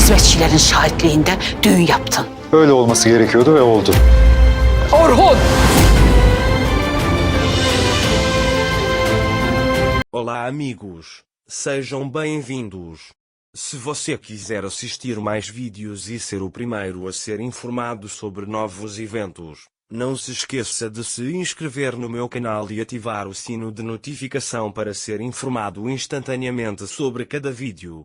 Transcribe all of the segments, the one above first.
hizmetçilerin şahitliğinde düğün yaptın. Öyle olması gerekiyordu ve oldu. Orhun! Olá amigos, sejam bem-vindos. Se você quiser assistir mais vídeos e ser o primeiro a ser informado sobre novos eventos, não se esqueça de se inscrever no meu canal e ativar o sino de notificação para ser informado instantaneamente sobre cada vídeo.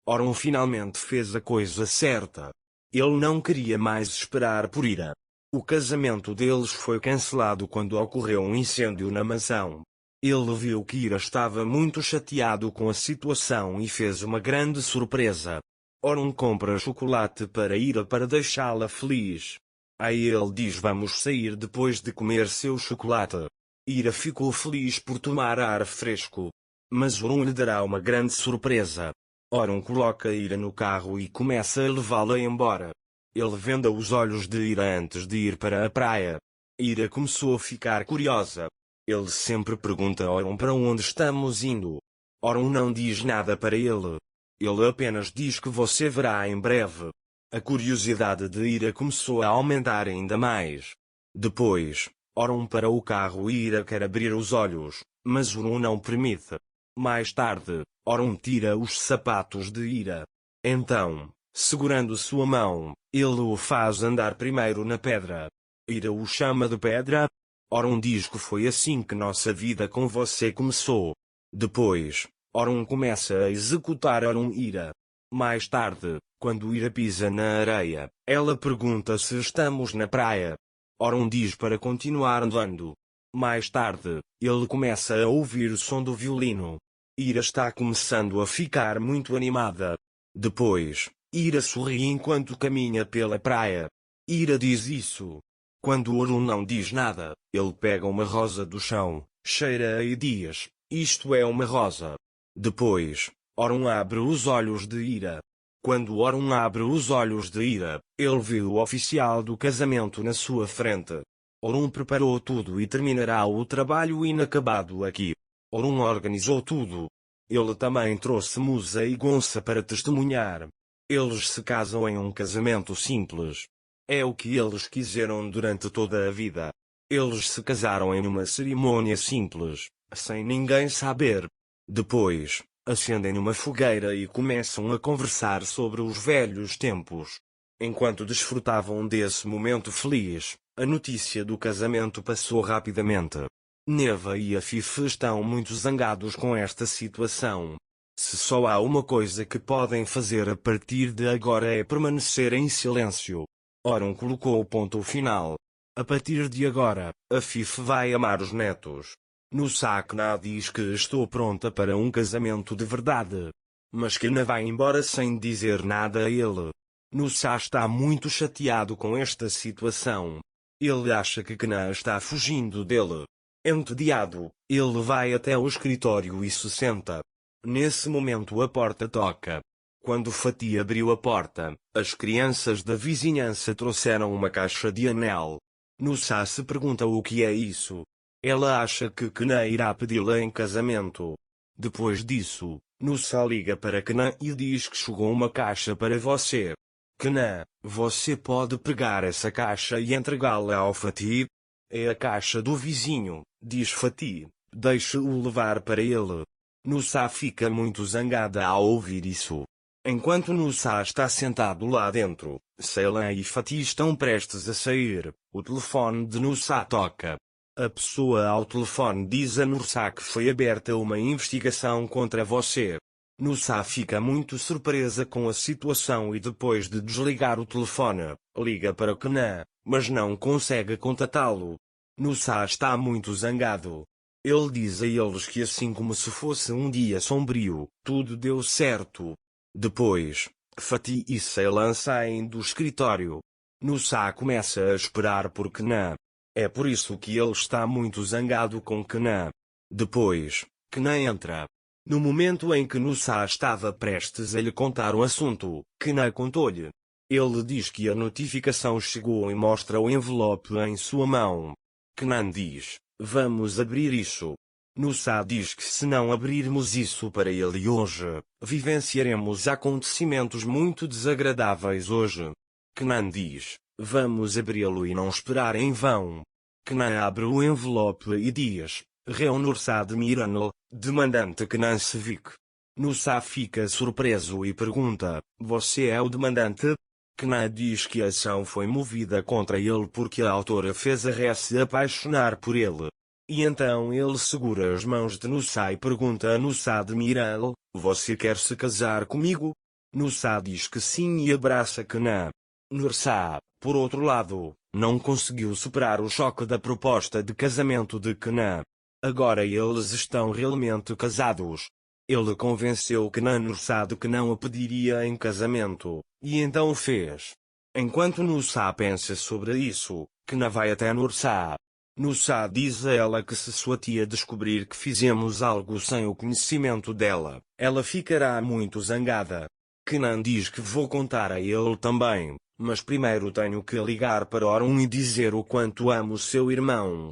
Orhun finalmente fez a coisa certa. Ele não queria mais esperar por Ira. O casamento deles foi cancelado quando ocorreu um incêndio na mansão. Ele viu que Ira estava muito chateado com a situação e fez uma grande surpresa. Orhun compra chocolate para Ira para deixá-la feliz. Aí ele diz: vamos sair depois de comer seu chocolate. Ira ficou feliz por tomar ar fresco. Mas Orhun lhe dará uma grande surpresa. Orhun coloca Ira no carro e começa a levá-la embora. Ele venda os olhos de Ira antes de ir para a praia. Ira começou a ficar curiosa. Ele sempre pergunta a Orhun para onde estamos indo. Orhun não diz nada para ele. Ele apenas diz que você verá em breve. A curiosidade de Ira começou a aumentar ainda mais. Depois, Orhun para o carro e Ira quer abrir os olhos, mas Orhun não permite. Mais tarde, Orhun tira os sapatos de Ira. Então, segurando sua mão, ele o faz andar primeiro na pedra. Ira o chama de pedra. Orhun diz que foi assim que nossa vida com você começou. Depois, Orhun começa a executar Orhun Ira. Mais tarde, quando Ira pisa na areia, ela pergunta se estamos na praia. Orhun diz para continuar andando. Mais tarde, ele começa a ouvir o som do violino. Ira está começando a ficar muito animada. Depois, Ira sorri enquanto caminha pela praia. Ira diz isso. Quando Orhun não diz nada, ele pega uma rosa do chão, cheira-a e diz: isto é uma rosa. Depois, Orhun abre os olhos de Ira. Quando Orhun abre os olhos de Ira, ele vê o oficial do casamento na sua frente. Orhun preparou tudo e terminará o trabalho inacabado aqui. Orhun organizou tudo. Ele também trouxe Musa e Gonça para testemunhar. Eles se casam em um casamento simples. É o que eles quiseram durante toda a vida. Eles se casaram em uma cerimônia simples, sem ninguém saber. Depois, acendem uma fogueira e começam a conversar sobre os velhos tempos. Enquanto desfrutavam desse momento feliz, a notícia do casamento passou rapidamente. Neva e Afif estão muito zangados com esta situação. Se só há uma coisa que podem fazer a partir de agora é permanecer em silêncio. Orhun colocou o ponto final. A partir de agora, Afif vai amar os netos. Nusa Kna diz que estou pronta para um casamento de verdade. Mas Kna vai embora sem dizer nada a ele. Nusa está muito chateado com esta situação. Ele acha que Kna está fugindo dele. Entediado, ele vai até o escritório e se senta. Nesse momento a porta toca. Quando Fatih abriu a porta, as crianças da vizinhança trouxeram uma caixa de anel. Nusa se pergunta o que é isso. Ela acha que Kna irá pedi-la em casamento. Depois disso, Nusa liga para Kna e diz que chegou uma caixa para você. Kna, você pode pegar essa caixa e entregá-la ao Fatih? É a caixa do vizinho, diz Fatih. Deixe-o levar para ele. Nusa fica muito zangada ao ouvir isso. Enquanto Nusa está sentado lá dentro, Ceylan e Fatih estão prestes a sair. O telefone de Nusa toca. A pessoa ao telefone diz a Nusa que foi aberta uma investigação contra você. Nusa fica muito surpresa com a situação e depois de desligar o telefone, liga para Kna, mas não consegue contatá-lo. Nusa está muito zangado. Ele diz a eles que assim como se fosse um dia sombrio, tudo deu certo. Depois, Fatih e Ceylan saem do escritório. Nusa começa a esperar por Kna. É por isso que ele está muito zangado com Kna. Depois, Kna entra. No momento em que Nusa estava prestes a lhe contar o assunto, Kna contou-lhe. Ele diz que a notificação chegou e mostra o envelope em sua mão. Kna diz: vamos abrir isso. Nusa diz que se não abrirmos isso para ele hoje, vivenciaremos acontecimentos muito desagradáveis hoje. Kenan diz, vamos abri-lo e não esperar em vão. Kenan abre o envelope e diz, Reunursa de Miranel, demandante Kenan Sevik. Nusa fica surpreso e pergunta, você é o demandante? Kenan diz que a ação foi movida contra ele porque a autora fez a Ré se apaixonar por ele. E então ele segura as mãos de Nusa e pergunta a Nusa de Miranel, você quer se casar comigo? Nusa diz que sim e abraça Kenan. Nusa, por outro lado, não conseguiu superar o choque da proposta de casamento de Kenan. Agora eles estão realmente casados. Ele convenceu Kenan Nusa de que não a pediria em casamento, e então o fez. Enquanto Nusa pensa sobre isso, Kenan vai até Nusa. Nusa diz a ela que se sua tia descobrir que fizemos algo sem o conhecimento dela, ela ficará muito zangada. Kenan diz que vou contar a ele também, mas primeiro tenho que ligar para Orun e dizer o quanto amo seu irmão.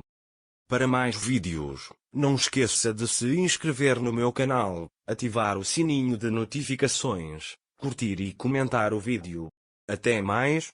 Para mais vídeos, não esqueça de se inscrever no meu canal, ativar o sininho de notificações, curtir e comentar o vídeo. Até mais!